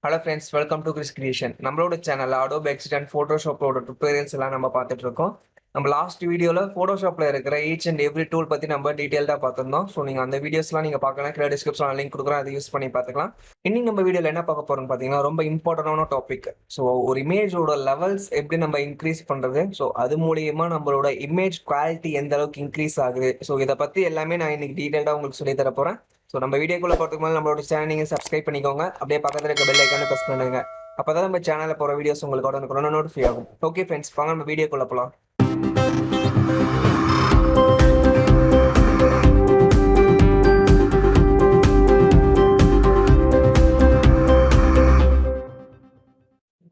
Hello friends, welcome to Krish Creation. நம்மளோட சேனல்ல Adobe and Photoshop tutorials எல்லாம் நம்ம பார்த்துட்டு இருக்கோம். நம்ம லாஸ்ட் வீடியோல Photoshopல இருக்கிற each and every tool பத்தி நம்ம டீடைல்டா பார்த்திருந்தோம். ஸோ நீங்க அந்த வீடியோஸ்லாம் நீங்க பார்க்கலாம். கீழே டிஸ்கிரிப்ஷன்ல லிங்க் கொடுக்குறேன், அதை யூஸ் பண்ணி பார்த்துக்கலாம். இன்னைக்கு நம்ம வீடியோல என்ன பார்க்க போறோம்னு பார்த்தீங்கன்னா ரொம்ப இம்பார்ட்டன்டான டாபிக். ஸோ ஒரு இமேஜோட லெவல்ஸ் எப்படி நம்ம இன்க்ரீஸ் பண்றது, ஸோ அது மூலியமா நம்மளோட இமேஜ் குவாலிட்டி எந்த அளவுக்கு இன்க்ரீஸ் ஆகுது, ஸோ இதை பத்தி எல்லாமே நான் இன்னைக்கு டீடைல்டா உங்களுக்கு சொல்லி தர போறேன். ஸோ நம்ம வீடியோக்குள்ள போகிறதுக்கு மேலே நம்மளோட சேனல் நீங்கள் சப்ஸ்கிரைப் பண்ணிக்கோங்க. அப்படியே பக்கத்தில் இருக்க பெல் ஐக்கானை ப்ரெஸ் பண்ணுங்க. அப்பதான் நம்ம சேனலில் போகிற வீடியோஸ் உங்களுக்கு உடனுக்குடன் நோட்டிஃபை ஆகும். ஓகே ஃப்ரெண்ட்ஸ், வாங்க நம்ம வீடியோக்குள்ள போகலாம்.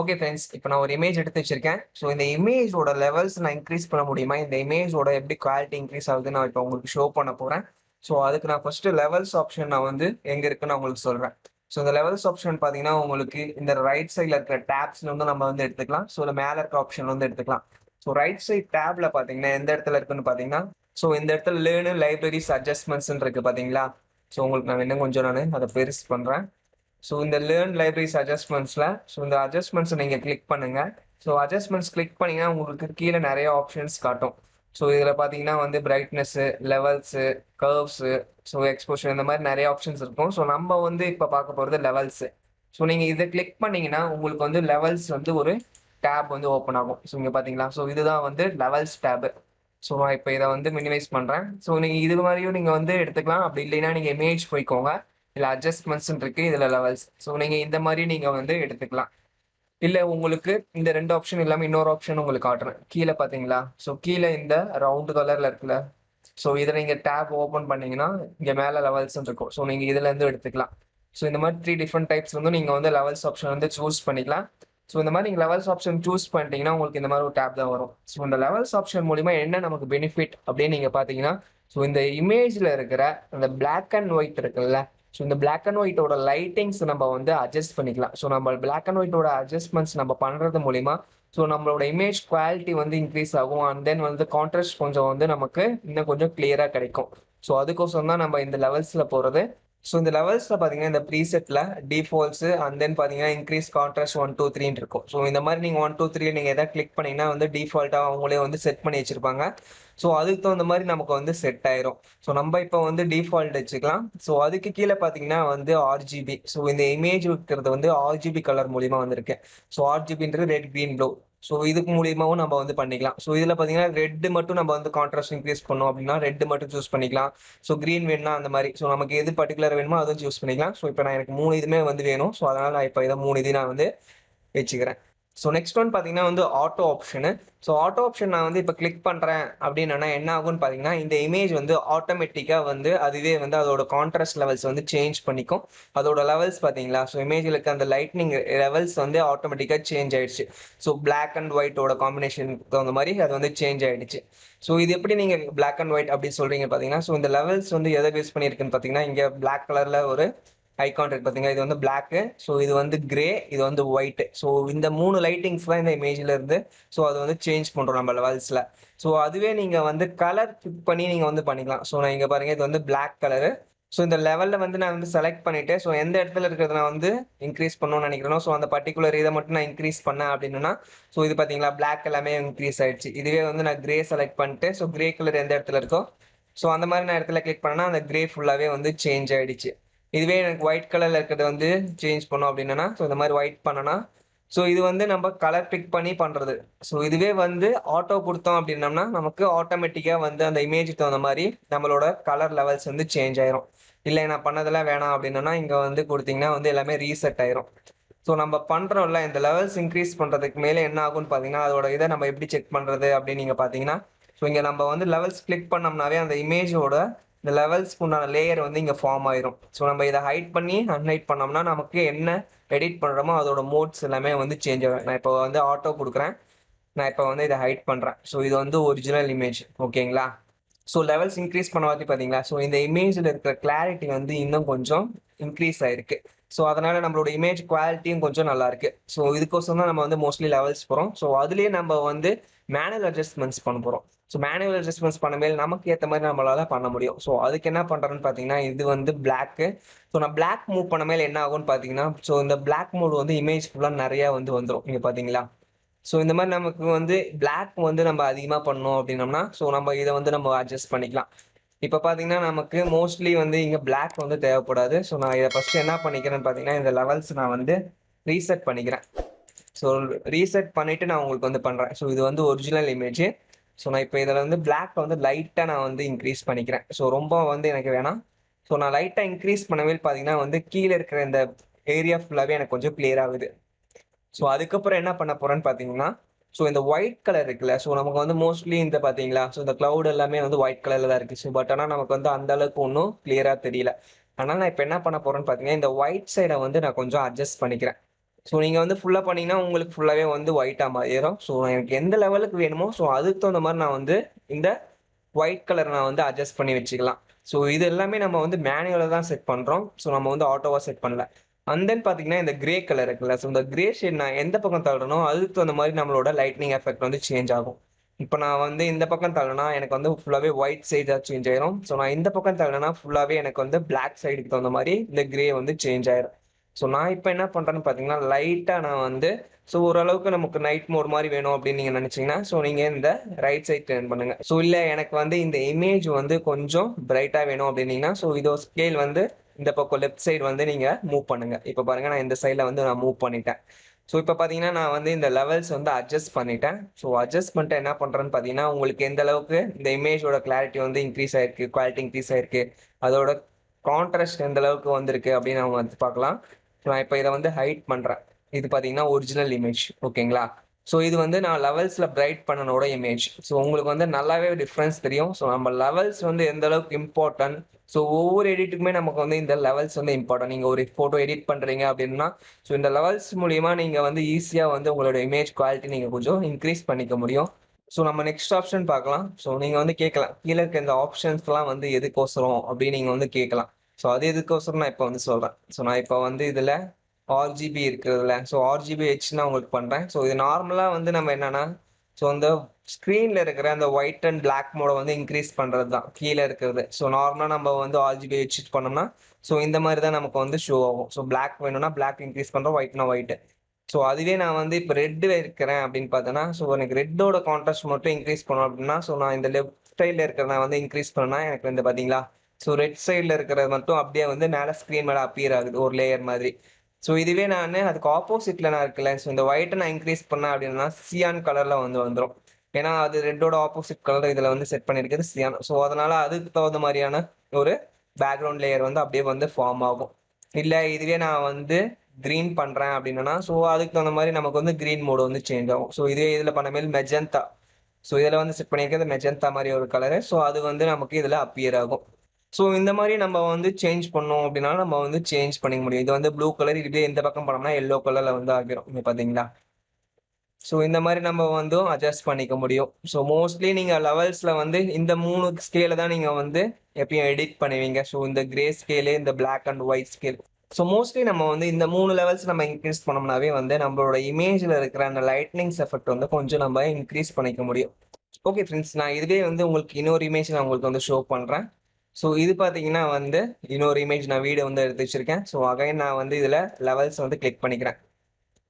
ஓகே ஃப்ரெண்ட்ஸ், இப்போ நான் ஒரு இமேஜ் எடுத்து வச்சிருக்கேன். ஸோ இந்த இமேஜோட லெவல்ஸ் நான் இன்க்ரீஸ் பண்ண முடியுமா, இந்த இமேஜோட எப்படி குவாலிட்டி இன்க்ரீஸ் ஆகுதுன்னு நான் இப்போ உங்களுக்கு ஷோ பண்ண போகிறேன். ஸோ அதுக்கு நான் ஃபர்ஸ்ட் லெவல்ஸ் ஆப்ஷன் நான் வந்து எங்கே இருக்குன்னு நான் உங்களுக்கு சொல்கிறேன். ஸோ இந்த லெவல்ஸ் ஆப்ஷன் பார்த்தீங்கன்னா உங்களுக்கு இந்த ரைட் சைடில் இருக்கிற டேப்ஸ்ல வந்து நம்ம வந்து எடுத்துக்கலாம். ஸோ இந்த மேலே இருக்க ஆப்ஷன் வந்து எடுத்துக்கலாம். ஸோ ரைட் சைட் டேப்ல பார்த்தீங்கன்னா எந்த இடத்துல இருக்குன்னு பார்த்தீங்கன்னா, ஸோ இந்த இடத்துல லேர்னு லைப்ரரிஸ் அட்ஜஸ்ட்மெண்ட்ஸ் இருக்கு பார்த்தீங்களா. ஸோ உங்களுக்கு நான் இன்னும் கொஞ்சம் நான் அதை பெருசு பண்ணுறேன். ஸோ இந்த லேர்ன் லைப்ரரிஸ் அட்ஜஸ்ட்மெண்ட்ஸில் ஸோ இந்த அட்ஜஸ்ட்மெண்ட்ஸை நீங்கள் கிளிக் பண்ணுங்க. ஸோ அட்ஜஸ்ட்மெண்ட்ஸ் கிளிக் பண்ணிங்கன்னா உங்களுக்கு கீழே நிறைய ஆப்ஷன்ஸ் காட்டும். ஸோ இதில் பார்த்தீங்கன்னா வந்து brightness, levels, curves, so exposure, இந்த மாதிரி நிறைய ஆப்ஷன்ஸ் இருக்கும். ஸோ நம்ம வந்து இப்போ பார்க்க போகிறது லெவல்ஸு. ஸோ நீங்கள் இதை கிளிக் பண்ணீங்கன்னா உங்களுக்கு வந்து லெவல்ஸ் வந்து ஒரு டேப் வந்து ஓப்பன் ஆகும். ஸோ இங்கே பார்த்தீங்களா, ஸோ இதுதான் வந்து லெவல்ஸ் டேபு. ஸோ நான் இப்போ இதை வந்து மினிமைஸ் பண்ணுறேன். ஸோ நீங்கள் இது மாதிரியும் நீங்கள் வந்து எடுத்துக்கலாம். அப்படி இல்லைன்னா நீங்கள் இமேஜ் போய்க்கோங்க. இல்லை அட்ஜஸ்ட்மெண்ட்ஸ் இருக்கு, இதில் லெவல்ஸ். ஸோ நீங்கள் இந்த மாதிரி நீங்கள் வந்து எடுத்துக்கலாம். இல்லை உங்களுக்கு இந்த ரெண்டு ஆப்ஷன் இல்லாமல் இன்னொரு ஆப்ஷன் உங்களுக்கு காட்டுறேன். கீழே பார்த்தீங்களா, ஸோ கீழே இந்த ரவுண்டு கலரில் இருக்குல்ல, ஸோ இதை நீங்கள் டேப் ஓப்பன் பண்ணீங்கன்னா இங்கே மேலே லெவல்ஸ் இருக்கும். ஸோ நீங்கள் இதுலேருந்து எடுத்துக்கலாம். ஸோ இந்த மாதிரி 3 டிஃப்ரெண்ட் டைப்ஸ் வந்து நீங்கள் வந்து லெவல்ஸ் ஆப்ஷன் வந்து சூஸ் பண்ணிக்கலாம். ஸோ இந்த மாதிரி நீங்கள் லெவல்ஸ் ஆப்ஷன் சூஸ் பண்ணிட்டீங்கன்னா உங்களுக்கு இந்த மாதிரி ஒரு டேப் தான் வரும். ஸோ இந்த லெவல்ஸ் ஆப்ஷன் மூலிமா என்ன நமக்கு பெனிஃபிட் அப்படின்னு நீங்கள் பார்த்தீங்கன்னா, ஸோ இந்த இமேஜில் இருக்கிற அந்த பிளாக் அண்ட் ஒயிட் இருக்குல்ல, ஸோ இந்த பிளாக் அண்ட் ஒயிட்டோட லைட்டிங்ஸ் நம்ம வந்து அட்ஜஸ்ட் பண்ணிக்கலாம். ஸோ நம்ம பிளாக் அண்ட் ஒயிட்டோட அட்ஜஸ்ட்மெண்ட்ஸ் நம்ம பண்ணுறது மூலிமா ஸோ நம்மளோட இமேஜ் குவாலிட்டி வந்து இன்க்ரீஸ் ஆகும். அண்ட் தென் வந்து கான்ட்ராஸ்ட் கொஞ்சம் வந்து நமக்கு இன்னும் கொஞ்சம் கிளியராக கிடைக்கும். ஸோ அதுக்கோசரம் தான் நம்ம இந்த லெவல்ஸில் போகிறது. ஸோ இந்த லெவல்ஸில் பார்த்தீங்கன்னா இந்த ப்ரீசெட்டில் டிஃபால்ட்ஸு அண்ட் தென் பார்த்தீங்கன்னா இன்க்ரீஸ் கான்ட்ராஸ்ட் 1 2 3 இருக்கும். ஸோ இந்த மாதிரி நீங்கள் 1 2 3 நீங்கள் எதாவது கிளிக் பண்ணிங்கன்னா வந்து டிஃபால்ட்டாக அவங்களே வந்து செட் பண்ணி வச்சுருப்பாங்க. ஸோ அதுக்கு தகுந்த மாதிரி நமக்கு வந்து செட் ஆயிரும். ஸோ நம்ம இப்போ வந்து டிஃபால்ட் வச்சுக்கலாம். ஸோ அதுக்கு கீழே பார்த்தீங்கன்னா வந்து ஆர்ஜிபி. ஸோ இந்த இமேஜ் இருக்கிறது வந்து ஆர்ஜிபி கலர் மூலிமா வந்திருக்கு. ஸோ ஆர்ஜிபின்றது ரெட், கிரீன், ப்ளூ. ஸோ இதுக்கு மூலியமாவும் நம்ம வந்து பண்ணிக்கலாம். ஸோ இதில் பார்த்தீங்கன்னா ரெட்டு மட்டும் நம்ம வந்து கான்ட்ராஸ்ட் இன்க்ரீஸ் பண்ணோம் அப்படின்னா ரெட்டு மட்டும் சூஸ் பண்ணிக்கலாம். ஸோ கிரீன் வேணும்னா அந்த மாதிரி. ஸோ நமக்கு எது பர்டிகுலர் வேணுமோ அதுவும் சூஸ் பண்ணிக்கலாம். ஸோ இப்போ நான் எனக்கு 3 இதுமே வந்து வேணும். ஸோ அதனால் நான் இப்போ இதை 3 இது நான் வந்து வச்சுக்கிறேன். ஸோ நெக்ஸ்ட் ஒன் பார்த்தீங்கன்னா வந்து auto option. So auto option நான் வந்து இப்போ கிளிக் பண்ணுறேன் அப்படின்னா என்ன ஆகும்னு பார்த்தீங்கன்னா, இந்த இமேஜ் வந்து ஆட்டோமேட்டிக்காக வந்து அதுவே வந்து அதோட கான்ட்ராஸ்ட் லெவல்ஸ் வந்து சேஞ்ச் பண்ணிக்கும். அதோட லெவல்ஸ் பார்த்தீங்களா, ஸோ இமேஜில் இருக்க அந்த லைட்னிங் லெவல்ஸ் வந்து ஆட்டோமேட்டிக்காக சேஞ்ச் ஆயிடுச்சு. ஸோ பிளாக் அண்ட் ஒயிட்டோட காம்பினேஷனுக்கு தகுந்த மாதிரி அது வந்து சேஞ்ச் ஆயிடுச்சு. ஸோ இது எப்படி நீங்கள் பிளாக் அண்ட் ஒயிட் அப்படி சொல்கிறீங்க பார்த்தீங்கன்னா, ஸோ இந்த லெவல்ஸ் வந்து எதை பேஸ் பண்ணியிருக்குன்னு பார்த்தீங்கன்னா, இங்கே பிளாக் கலரில் ஒரு ஐகான் இருக்கு பார்த்தீங்களா, இது வந்து பிளாக்கு, ஸோ இது வந்து கிரே, இது வந்து ஒயிட். ஸோ இந்த 3 லைட்டிங்ஸ் தான் இந்த இமேஜில் இருந்து ஸோ அது வந்து சேஞ்ச் பண்ணுறோம் நம்ம லெவல்ஸில். ஸோ அதுவே நீங்கள் வந்து கலர் பிக் பண்ணி நீங்கள் வந்து பண்ணிக்கலாம். ஸோ நான் இங்கே பாருங்கள், இது வந்து பிளாக் கலரு. ஸோ இந்த லெவலில் வந்து நான் வந்து செலக்ட் பண்ணிவிட்டு ஸோ எந்த இடத்துல இருக்கிறத நான் வந்து இன்க்ரீஸ் பண்ணணும்னு நினைக்கிறேனோ ஸோ அந்த பர்டிகுலர் இதை மட்டும் நான் இன்க்ரீஸ் பண்ணேன் அப்படின்னா, ஸோ இது பார்த்தீங்களா பிளாக் எல்லாமே இன்க்ரீஸ் ஆயிடுச்சு. இதுவே வந்து நான் கிரே செலக்ட் பண்ணிட்டு ஸோ கிரே கலர் எந்த இடத்துல இருக்கோ ஸோ அந்த மாதிரி நான் இடத்துல கிளிக் பண்ணேன்னா அந்த கிரே ஃபுல்லாகவே வந்து சேஞ்ச் ஆயிடுச்சு. இதுவே எனக்கு ஒயிட் கலரில் இருக்கிறத வந்து சேஞ்ச் பண்ணோம் அப்படின்னா, ஸோ இந்த மாதிரி ஒயிட் பண்ணனா ஸோ இது வந்து நம்ம கலர் பிக் பண்ணி பண்ணுறது. ஸோ இதுவே வந்து ஆட்டோ கொடுத்தோம் அப்படின்னம்னா நமக்கு ஆட்டோமேட்டிக்காக வந்து அந்த இமேஜுக்கு தகுந்த மாதிரி நம்மளோட கலர் லெவல்ஸ் வந்து சேஞ்ச் ஆயிரும். இல்லை நான் பண்ணதெல்லாம் வேணாம் அப்படின்னா இங்கே வந்து கொடுத்தீங்கன்னா வந்து எல்லாமே ரீசெட் ஆயிரும். ஸோ நம்ம பண்ணுறோம்ல இந்த லெவல்ஸ் இன்க்ரீஸ் பண்ணுறதுக்கு மேலே என்ன ஆகும்னு பார்த்தீங்கன்னா, அதோட இதை நம்ம எப்படி செக் பண்ணுறது அப்படின்னு நீங்கள் பார்த்தீங்கன்னா, ஸோ இங்கே நம்ம வந்து லெவல்ஸ் கிளிக் பண்ணோம்னாவே அந்த இமேஜோட இந்த லெவல்ஸ்க்கு உண்டான லேயர் வந்து இங்கே ஃபார்ம் ஆயிரும். ஸோ நம்ம இதை ஹைட் பண்ணி அன்ஹைட் பண்ணோம்னா நமக்கு என்ன எடிட் பண்ணுறோமோ அதோட மோட்ஸ் எல்லாமே வந்து சேஞ்ச் ஆகும். நான் இப்போ வந்து ஆட்டோ கொடுக்குறேன். நான் இப்போ வந்து இதை ஹைட் பண்ணுறேன். ஸோ இது வந்து ஒரிஜினல் இமேஜ், ஓகேங்களா. ஸோ லெவல்ஸ் இன்க்ரீஸ் பண்ண வாட்டி பார்த்தீங்களா, ஸோ இந்த இமேஜில் இருக்கிற கிளாரிட்டி வந்து இன்னும் கொஞ்சம் இன்க்ரீஸ் ஆயிருக்கு. ஸோ அதனால நம்மளோட இமேஜ் குவாலிட்டியும் கொஞ்சம் நல்லா இருக்கு. ஸோ இதுக்கோசரம் தான் நம்ம வந்து மோஸ்ட்லி லெவல்ஸ் போறோம். ஸோ அதுலயே நம்ம வந்து மேனுவல் அட்ஜஸ்ட்மெண்ட்ஸ் பண்ண போறோம். ஸோ மேனுவல் அட்ஜஸ்ட்மெண்ட்ஸ் பண்ணமேல் நமக்கு ஏத்த மாதிரி நம்மளால பண்ண முடியும். ஸோ அதுக்கு என்ன பண்றேன்னு பார்த்தீங்கன்னா, இது வந்து பிளாக்கு. ஸோ நான் பிளாக் மூவ் பண்ணமேல் என்ன ஆகும்னு பார்த்தீங்கன்னா, ஸோ இந்த பிளாக் மோட் வந்து இமேஜ் ஃபுல்லா நெறைய வந்து வந்துரும். இங்க பார்த்தீங்களா? ஸோ இந்த மாதிரி நமக்கு வந்து பிளாக் வந்து நம்ம அதிகமா பண்ணோம் அப்படின்னோம்னா, ஸோ நம்ம இத வந்து நம்ம அட்ஜஸ்ட் பண்ணிக்கலாம். இப்ப பார்த்தீங்கன்னா, நமக்கு மோஸ்ட்லி வந்து இங்க பிளாக் வந்து தேவைப்படாது. ஸோ நான் இத ஃபர்ஸ்ட் என்ன பண்ணிக்கிறேன்னு பார்த்தீங்கன்னா, இந்த லெவல்ஸ் நான் வந்து ரீசெட் பண்ணிக்கிறேன். ஸோ ரீசெட் பண்ணிட்டு நான் உங்களுக்கு வந்து பண்றேன். ஸோ இது வந்து ஒரிஜினல் இமேஜ். ஸோ நான் இப்ப இதுல வந்து பிளாக் வந்து லைட்டா நான் வந்து இன்க்ரீஸ் பண்ணிக்கிறேன். ஸோ ரொம்ப வந்து எனக்கு வேணாம். ஸோ நான் லைட்டா இன்க்ரீஸ் பண்ணவே பார்த்தீங்கன்னா வந்து கீழ இருக்கிற இந்த ஏரியா ஃபுல்லாவே எனக்கு கொஞ்சம் கிளியர் ஆகுது. ஸோ அதுக்கப்புறம் என்ன பண்ண போறேன்னு பார்த்தீங்கன்னா, ஸோ இந்த ஒயிட் கலர் இருக்குல்ல, ஸோ நமக்கு வந்து மோஸ்ட்லி இந்த பார்த்தீங்களா, ஸோ இந்த கிளவுட் எல்லாமே வந்து ஒயிட் கலர்ல தான் இருக்கு. ஸோ பட் ஆனா நமக்கு வந்து அந்த அளவுக்கு ஒன்றும் கிளியரா தெரியல. அதனால நான் இப்ப என்ன பண்ண போறேன்னு பார்த்தீங்கன்னா, இந்த ஒயிட் சைட வந்து நான் கொஞ்சம் அட்ஜஸ்ட் பண்ணிக்கிறேன். ஸோ நீங்க வந்து ஃபுல்லா பண்ணீங்கன்னா, உங்களுக்கு ஃபுல்லாவே வந்து ஒயிட்டா மாறிரும். ஸோ எனக்கு எந்த லெவலுக்கு வேணுமோ, ஸோ அதுக்கு தகுந்த மாரி நான் வந்து இந்த ஒயிட் கலர் நான் வந்து அட்ஜஸ்ட் பண்ணி வச்சுக்கலாம். ஸோ இது எல்லாமே நம்ம வந்து மேனுவலா தான் செட் பண்றோம். ஸோ நம்ம வந்து ஆட்டோவா செட் பண்ணல. அண்ட் தென் பார்த்தீங்கன்னா, இந்த கிரே கலர் இருக்குல்ல, ஸோ இந்த கிரே ஷேட் நான் எந்த பக்கம் தள்ளுறனோ, அதுக்கு தகுந்த மாரி நம்மளோட லைட்னிங் எஃபெக்ட் வந்து சேஞ்ச் ஆகும். இப்ப நான் வந்து இந்த பக்கம் தள்ளுனா, எனக்கு வந்து ஃபுல்லாவே ஒயிட் சைடா சேஞ்ச் ஆயிரும். ஸோ நான் இந்த பக்கம் தள்ளுனேன்னா, ஃபுல்லாவே எனக்கு வந்து பிளாக் சைடுக்கு தகுந்த மாரி இந்த கிரே வந்து சேஞ்ச் ஆயிரும். ஸோ நான் இப்ப என்ன பண்றேன்னு பார்த்தீங்கன்னா, லைட்டா நான் வந்து ஸோ ஓரளவுக்கு நமக்கு நைட் மோட் மாரி வேணும் அப்படின்னு நீங்க நினைச்சீங்கன்னா, ஸோ நீங்க இந்த ரைட் சைட் டர்ன் பண்ணுங்க. ஸோ இல்ல எனக்கு வந்து இந்த இமேஜ் வந்து கொஞ்சம் பிரைட்டா வேணும் அப்படின்னீங்கன்னா, ஸோ இதோட ஸ்கேல் வந்து இந்த பக்கம் லெஃப்ட் சைடு வந்து நீங்க மூவ் பண்ணுங்க. இப்ப பாருங்க நான் இந்த சைடுல வந்து நான் மூவ் பண்ணிட்டேன். ஸோ இப்ப பார்த்தீங்கன்னா, நான் வந்து இந்த லெவல்ஸ் வந்து அட்ஜஸ்ட் பண்ணிட்டேன். ஸோ அட்ஜஸ்ட் பண்ணிட்டு என்ன பண்றேன்னு பார்த்தீங்கன்னா, உங்களுக்கு எந்த அளவுக்கு இந்த இமேஜோட கிளாரிட்டி வந்து இன்க்ரீஸ் ஆயிருக்கு, குவாலிட்டி இன்க்ரீஸ் ஆயிருக்கு, அதோட கான்ட்ராஸ்ட் எந்த அளவுக்கு வந்திருக்கு அப்படின்னு நம்ம வந்து பார்க்கலாம். நான் இப்ப இத வந்து ஹைட் பண்றேன். இது பார்த்தீங்கன்னா ஒரிஜினல் இமேஜ். ஓகேங்களா? ஸோ இது வந்து நான் லெவல்ஸ்ல பிரைட் பண்ணனோட இமேஜ். ஸோ உங்களுக்கு வந்து நல்லாவே டிஃபரன்ஸ் தெரியும். ஸோ நம்ம லெவல்ஸ் வந்து எந்த அளவுக்கு இம்பார்ட்டன்ட். ஸோ ஒவ்வொரு எடிட்டுக்குமே நமக்கு வந்து இந்த லெவல்ஸ் வந்து இம்பார்ட்டன்ட். நீங்க ஒரு ஃபோட்டோ எடிட் பண்றீங்க அப்படின்னா, ஸோ இந்த லெவல்ஸ் மூலியமா நீங்க வந்து ஈஸியா வந்து உங்களோட இமேஜ் குவாலிட்டி நீங்க கொஞ்சம் இன்க்ரீஸ் பண்ணிக்க முடியும். ஸோ நம்ம நெக்ஸ்ட் ஆப்ஷன் பார்க்கலாம். ஸோ நீங்க வந்து கேட்கலாம். கீழ இருக்க இந்த ஆப்ஷன்ஸ்லாம் வந்து எதுக்கோசரம் அப்படின்னு நீங்க வந்து கேட்கலாம். ஸோ அது எதுக்கோசரம் நான் இப்ப வந்து சொல்றேன். ஸோ நான் இப்ப வந்து இதுல ஆர்ஜிபி இருக்குதுல்ல. ஸோ ஆர்ஜிபி ஹெச் நான் உங்களுக்கு பண்றேன். ஸோ இது நார்மலா வந்து நம்ம என்னன்னா, ஸோ அந்த ஸ்க்ரீன்ல இருக்கிற அந்த ஒயிட் அண்ட் பிளாக் மோட வந்து இன்க்ரீஸ் பண்றது தான் கீழ இருக்கிறது. ஸோ நார்மலா நம்ம வந்து ஆர்ஜிபி ஹெச் பண்ணோம்னா, ஸோ இந்த மாதிரி தான் நமக்கு வந்து ஷோ ஆகும். ஸோ பிளாக் வேணும்னா பிளாக் இன்க்ரீஸ் பண்றோம், ஒயிட்னா ஒயிட். ஸோ அதுவே நான் வந்து இப்போ ரெட் இருக்கிறேன் அப்படின்னு பார்த்தேன்னா, ஸோ எனக்கு ரெட்டோட கான்ட்ராஸ்ட் மட்டும் இன்க்ரீஸ் பண்ணணும் அப்படின்னா, ஸோ நான் இந்த லெஃப்ட் சைட்ல இருக்கிறத வந்து இன்க்ரீஸ் பண்ணா எனக்கு வந்து பாத்தீங்களா, ஸோ ரெட் சைட்ல இருக்கிறது மட்டும் அப்படியே வந்து மேல ஸ்க்ரீன் மேல அப்பியர் ஆகுது ஒரு லேயர் மாதிரி. ஸோ இதுவே நான் அதுக்கு ஆப்போசிட்ல நான் இருக்கல, ஸோ இந்த ஒயிட்டை நான் இன்க்ரீஸ் பண்ணேன் அப்படின்னா சியான் கலர்ல வந்து வந்துடும். ஏன்னா அது ரெட்டோட ஆப்போசிட் கலர் இதுல வந்து செட் பண்ணிருக்கிறது சியான். ஸோ அதனால அதுக்கு தகுந்த மாதிரியான ஒரு பேக்ரவுண்ட் லேயர் வந்து அப்படியே வந்து ஃபார்ம் ஆகும். இல்ல இதுவே நான் வந்து கிரீன் பண்றேன் அப்படின்னா, ஸோ அதுக்கு தகுந்த மாதிரி நமக்கு வந்து கிரீன் மோடு வந்து சேஞ்ச் ஆகும். ஸோ இதே இதுல பண்ண மேல் மெஜந்தா. ஸோ இதுல வந்து செட் பண்ணியிருக்கிறது மெஜந்தா மாதிரி ஒரு கலரு. ஸோ அது வந்து நமக்கு இதுல அப்பியர் ஆகும். ஸோ இந்த மாதிரி நம்ம வந்து சேஞ்ச் பண்ணோம் அப்படின்னா நம்ம வந்து சேஞ்ச் பண்ணிக்க முடியும். இது வந்து ப்ளூ கலர், இதுவே இந்த பக்கம் பண்ணோம்னா எல்லோ கலர்ல வந்து ஆகிரும். இங்க பாத்தீங்களா? ஸோ இந்த மாதிரி நம்ம வந்து அட்ஜஸ்ட் பண்ணிக்க முடியும். ஸோ மோஸ்ட்லி நீங்க லெவல்ஸ்ல வந்து இந்த 3 ஸ்கேல தான் நீங்க வந்து எப்பயும் எடிட் பண்ணுவீங்க. ஸோ இந்த கிரே ஸ்கேலு, இந்த black and white scale. So mostly நம்ம வந்து இந்த 3 லெவல்ஸ் நம்ம இன்க்ரீஸ் பண்ணோம்னாவே வந்து நம்மளோட இமேஜ்ல இருக்கிற அந்த லைட்னிங்ஸ் எஃபெக்ட் வந்து கொஞ்சம் நம்ம இன்க்ரீஸ் பண்ணிக்க முடியும். ஓகே ஃப்ரெண்ட்ஸ், நான் இதுவே வந்து உங்களுக்கு இன்னொரு இமேஜ் நான் உங்களுக்கு வந்து ஷோ பண்றேன். ஸோ இது பார்த்தீங்கன்னா வந்து இன்னொரு இமேஜ் நான் வீடியோ வந்து எடுத்து வச்சிருக்கேன். ஸோ அகைன் நான் வந்து இதுல லெவல்ஸ் வந்து கிளிக் பண்ணிக்கிறேன்.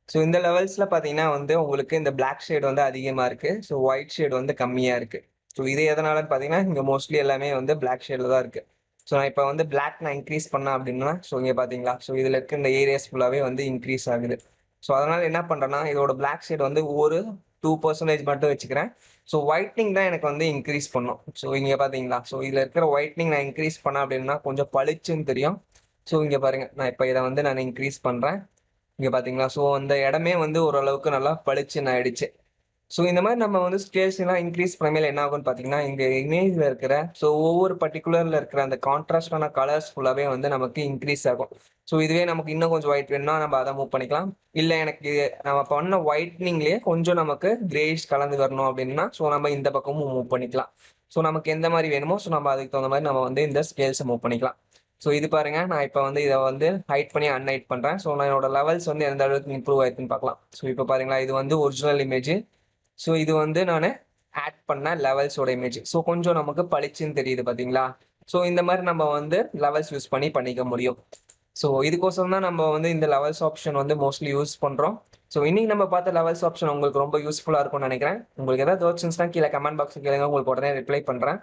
ஸோ இந்த லெவல்ஸ்ல பார்த்தீங்கன்னா வந்து உங்களுக்கு இந்த பிளாக் ஷேட் வந்து அதிகமா இருக்கு. ஸோ ஒயிட் ஷேட் வந்து கம்மியா இருக்கு. ஸோ இது எதனாலன்னு பார்த்தீங்கன்னா இங்க மோஸ்ட்லி எல்லாமே வந்து பிளாக் ஷேட்ல தான் இருக்கு. ஸோ நான் இப்போ வந்து பிளாக் நான் இன்க்ரீஸ் பண்ணேன் அப்படின்னா, ஸோ இங்க பார்த்தீங்களா, ஸோ இதுல இருக்க இந்த ஏரியாஸ் ஃபுல்லாவே வந்து இன்க்ரீஸ் ஆகுது. ஸோ அதனால என்ன பண்றேன்னா இதோட பிளாக் ஷேட் வந்து ஒரு 2% மட்டும் வச்சுக்கிறேன். ஸோ ஒயிட்னிங் தான் எனக்கு வந்து இன்க்ரீஸ் பண்ணும். ஸோ இங்க பார்த்தீங்களா, ஸோ இதுல இருக்கிற ஒயிட்னிங் நான் இன்க்ரீஸ் பண்ணேன் அப்படின்னா கொஞ்சம் பளிச்சுன்னு தெரியும். ஸோ இங்க பாருங்க, நான் இப்போ இதை வந்து நான் இன்க்ரீஸ் பண்றேன். இங்க பாத்தீங்களா, சோ அந்த இடமே வந்து ஓரளவுக்கு நல்லா பளிச்சுன்னு ஆயிடுச்சு. சோ இந்த மாதிரி நம்ம வந்து ஸ்கேல்ஸ் எல்லாம் இன்க்ரீஸ் பண்ணையில என்ன ஆகும்னு பாத்தீங்கன்னா, இங்க இமேஜ்ல இருக்கிற சோ ஒவ்வொரு பர்ட்டிகுலர்ல இருக்கிற அந்த கான்ட்ராஸ்டான கலர்ஸ் ஃபுல்லாவே வந்து நமக்கு இன்க்ரீஸ் ஆகும். சோ இதுவே நமக்கு இன்னும் கொஞ்சம் ஒயிட் வேணும்னா நம்ம அதை மூவ் பண்ணிக்கலாம். இல்ல எனக்கு நம்ம பண்ண ஒயிட்னிங்லயே கொஞ்சம் நமக்கு கிரேஷ் கலந்து வரணும் அப்படின்னா, சோ நம்ம இந்த பக்கமும் மூவ் பண்ணிக்கலாம். சோ நமக்கு எந்த மாதிரி வேணுமோ சோ நம்ம அதுக்கு தகுந்த மாதிரி நம்ம வந்து இந்த ஸ்கேல்ஸை மூவ் பண்ணிக்கலாம். ஸோ இது பாருங்க, நான் இப்போ வந்து இதை வந்து ஹைட் பண்ணி அன்ஹைட் பண்ணுறேன். ஸோ நான் என்னோட லெவல்ஸ் வந்து எந்த அளவுக்கு இம்ப்ரூவ் ஆயிருக்குன்னு பார்க்கலாம். ஸோ இப்போ பாருங்களா, இது வந்து ஒரிஜினல் இமேஜ். ஸோ இது வந்து நான் ஆட் பண்ண லெவல்ஸோட இமேஜ். ஸோ கொஞ்சம் நமக்கு பளிச்சுன்னு தெரியுது பார்த்தீங்களா? ஸோ இந்த மாதிரி நம்ம வந்து லெவல்ஸ் யூஸ் பண்ணி பண்ணிக்க முடியும். ஸோ இதுக்கோசரம் தான் நம்ம வந்து இந்த லெவல்ஸ் ஆப்ஷன் வந்து மோஸ்ட்லி யூஸ் பண்ணுறோம். ஸோ இன்னைக்கு நம்ம பார்த்த லெவல்ஸ் ஆப்ஷன் உங்களுக்கு ரொம்ப யூஸ்ஃபுல்லாக இருக்கும்னு நினைக்கிறேன். உங்களுக்கு ஏதாவது டவுட்ஸ் இருந்துச்சுன்னா கீழே கமெண்ட் பாக்ஸ் கேளுங்க, உங்களுக்கு உடனே ரிப்ளை பண்ணுறேன்.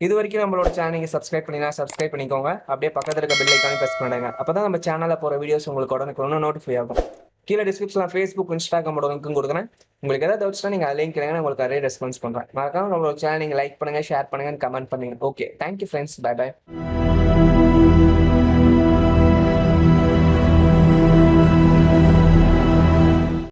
இது வரைக்கும் நம்மளோட சேனல் நீங்கள் சப்ஸ்கிரைப் பண்ணினா சப்ஸ்கிரைப் பண்ணிக்கோங்க. அப்படியே பக்கத்தில் இருக்க பெல் ஐக்கானே ப்ரெஸ் பண்ணுங்க. அப்போ தான் நம்ம சேனலில் போகிற வீடியோஸ் உங்களுக்கு உடனே நோட்டிஃபை ஆகும். கீழே டிஸ்கிரிப்ஷனில் ஃபேஸ்புக், இன்ஸ்டாகிராமோட லிங்க்கும் கொடுக்குறேன். உங்களுக்கு ஏதாவது டவுட்ஸ்னா நீங்கள் அதிலையும் கேளுங்க, உங்களுக்கு அதே ரெஸ்பான்ஸ் பண்ணுறேன். மறக்காம நம்மளோட சேனல் நீங்கள் லைக் பண்ணுங்கள், ஷேர் பண்ணுங்கள், கமெண்ட் பண்ணுங்கள். Okay, thank you friends. Bye by.